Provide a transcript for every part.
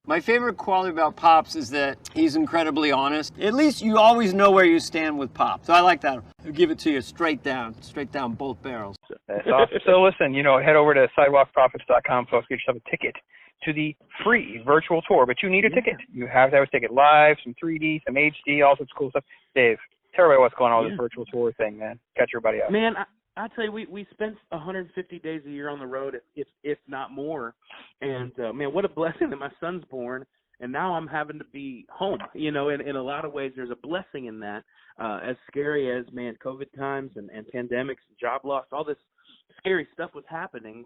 My favorite quality about Pops is that he's incredibly honest. At least you always know where you stand with Pops. So I like that. He'll give it to you straight down both barrels. That's awesome. So listen, head over to sidewalkprophets.com, folks. Get yourself a ticket to the free virtual tour, but you need a ticket. You have to have a ticket live, some 3D, some HD, all sorts of cool stuff. Dave, tell everybody what's going on with this virtual tour thing, man. Catch everybody up. Man, I tell you, we spent 150 days a year on the road, if not more. And, man, what a blessing that my son's born, and now I'm having to be home. In a lot of ways, there's a blessing in that. As scary as, man, COVID times and pandemics and job loss, all this scary stuff was happening,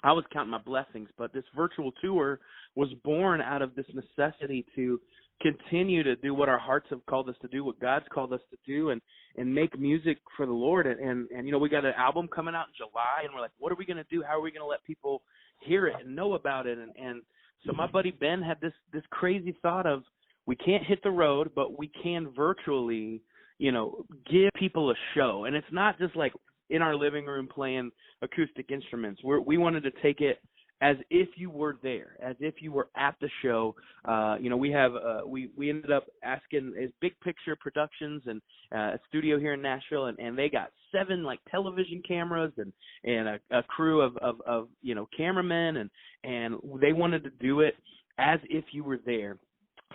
I was counting my blessings. But this virtual tour was born out of this necessity to continue to do what our hearts have called us to do, what God's called us to do, and make music for the Lord. And we got an album coming out in July, and we're like, what are we going to do? How are we going to let people hear it and know about it? And so my buddy Ben had this crazy thought of, we can't hit the road, but we can virtually, give people a show. And it's not just like in our living room playing acoustic instruments. We wanted to take it as if you were there, as if you were at the show. We ended up asking Big Picture Productions and a studio here in Nashville, and they got 7 television cameras and a crew of cameramen, and they wanted to do it as if you were there.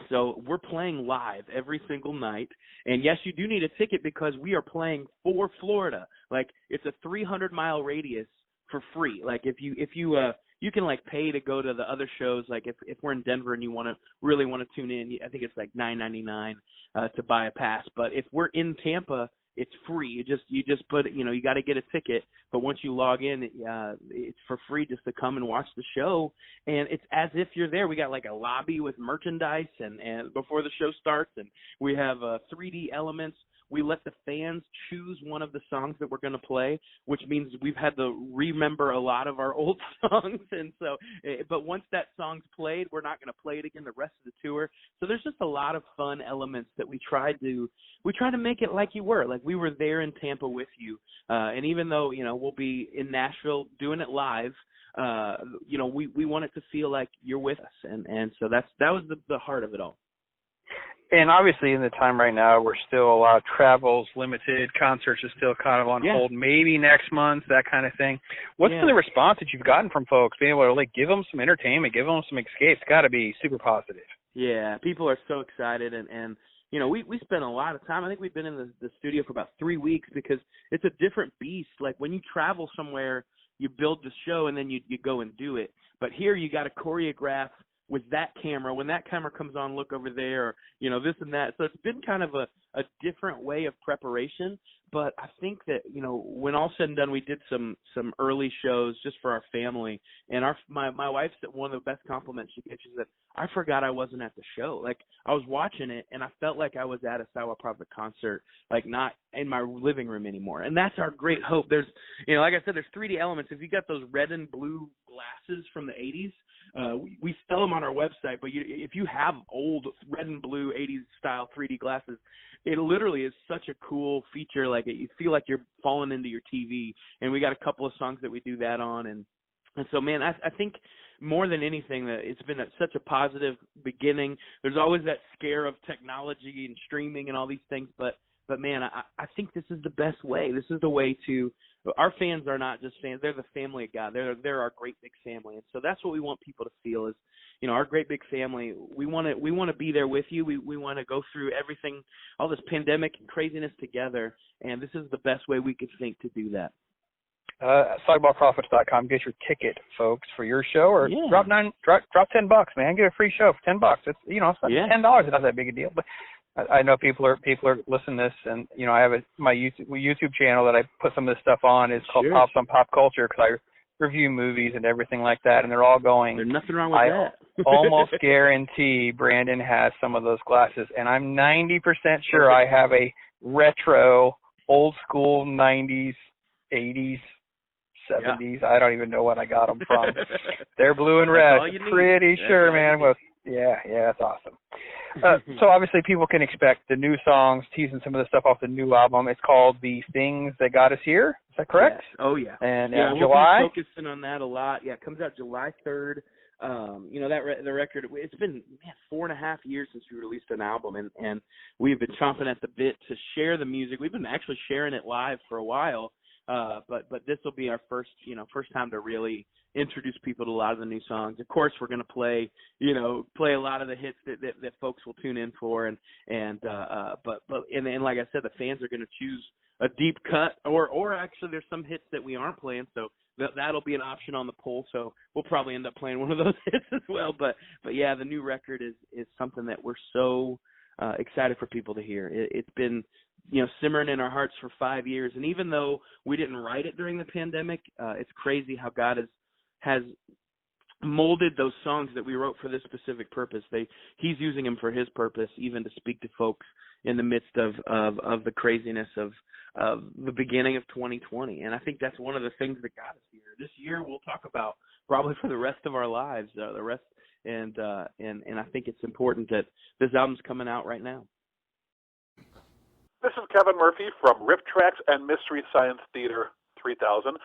So we're playing live every single night, and yes, you do need a ticket because we are playing for Florida. It's a 300-mile radius for free. You can pay to go to the other shows. If we're in Denver and you really want to tune in, I think it's $9.99 to buy a pass. But if we're in Tampa, it's free. You just put you got to get a ticket. But once you log in, it's for free just to come and watch the show. And it's as if you're there. We got a lobby with merchandise and before the show starts, and we have 3D elements. We let the fans choose one of the songs that we're going to play, which means we've had to remember a lot of our old songs. And so, but once that song's played, we're not going to play it again the rest of the tour. So there's just a lot of fun elements that we try to make it like you were, like we were there in Tampa with you. And even though, we'll be in Nashville doing it live, we want it to feel like you're with us. And so that was the heart of it all. And obviously in the time right now, we're still a lot of travels, limited, concerts are still kind of on hold, maybe next month, that kind of thing. What's been the response that you've gotten from folks, being able to give them some entertainment, give them some escape? It's got to be super positive. Yeah, people are so excited, and we spent a lot of time. I think we've been in the studio for about 3 weeks because it's a different beast. When you travel somewhere, you build the show and then you go and do it. But here you got to choreograph with that camera. When that camera comes on, look over there, or, this and that. So it's been kind of a different way of preparation. But I think that, when all said and done, we did some early shows just for our family. And my wife said one of the best compliments she gets is that I forgot I wasn't at the show. I was watching it, and I felt like I was at a Sidewalk Prophet concert, not in my living room anymore. And that's our great hope. There's, like I said, there's 3D elements. If you got those red and blue glasses from the 80s, we sell them on our website, but if you have old red and blue 80s style 3D glasses, it literally is such a cool feature. You feel like you're falling into your TV, and we got a couple of songs that we do that on. And so, man, I think more than anything that it's been such a positive beginning. There's always that scare of technology and streaming and all these things, but man, I think this is the best way. This is the way to – our fans are not just fans. They're the family of God. They're our great big family. And so that's what we want people to feel is, our great big family. We want to be there with you. We want to go through everything, all this pandemic and craziness together, and this is the best way we could think to do that. SidewalkProphets.com. Get your ticket, folks, for your show, or drop $10, man. Get a free show for $10. It's it's not $10. It's not that big a deal, but I know people are listening to this, and I have my YouTube channel that I put some of this stuff on. It's called Pops on Pop Culture, because I review movies and everything like that, and they're all going. There's nothing wrong with that. Almost guarantee Brandon has some of those glasses, and I'm 90% sure I have a retro, old school 90s, 80s, 70s. I don't even know what I got them from. They're blue and red. Pretty sure, man. Well, yeah, that's awesome. So obviously people can expect the new songs, teasing some of the stuff off the new album. It's called The Things That Got Us Here. Is that correct? Yes. Oh, yeah. And we'll July? be focusing on that a lot. Yeah, it comes out July 3rd. the record, it's been 4.5 years since we released an album, and we've been chomping at the bit to share the music. We've been actually sharing it live for a while, but this will be our first time to really introduce people to a lot of the new songs. Of course, we're going to play a lot of the hits that folks will tune in for, and like I said, the fans are going to choose a deep cut, or actually there's some hits that we aren't playing, so that'll be an option on the poll. So we'll probably end up playing one of those hits as well. But yeah, the new record is something that we're so excited for people to hear. It's been simmering in our hearts for 5 years, and even though we didn't write it during the pandemic, it's crazy how God has molded those songs that we wrote for this specific purpose. He's using them for his purpose, even to speak to folks in the midst of the craziness of the beginning of 2020. And I think that's one of the things that got us here. This year we'll talk about probably for the rest of our lives, and I think it's important that this album's coming out right now. This is Kevin Murphy from Riff Tracks and Mystery Science Theater 3000.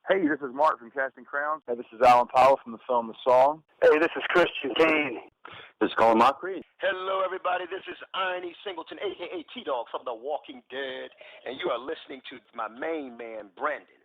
Hey, this is Mark from Casting Crowns. Hey, this is Alan Powell from the film The Song. Hey, this is Christian Kane. This is Colin Mockery. Hello, everybody. This is Ernie Singleton, a.k.a. T-Dog from The Walking Dead, and you are listening to my main man, Brandon.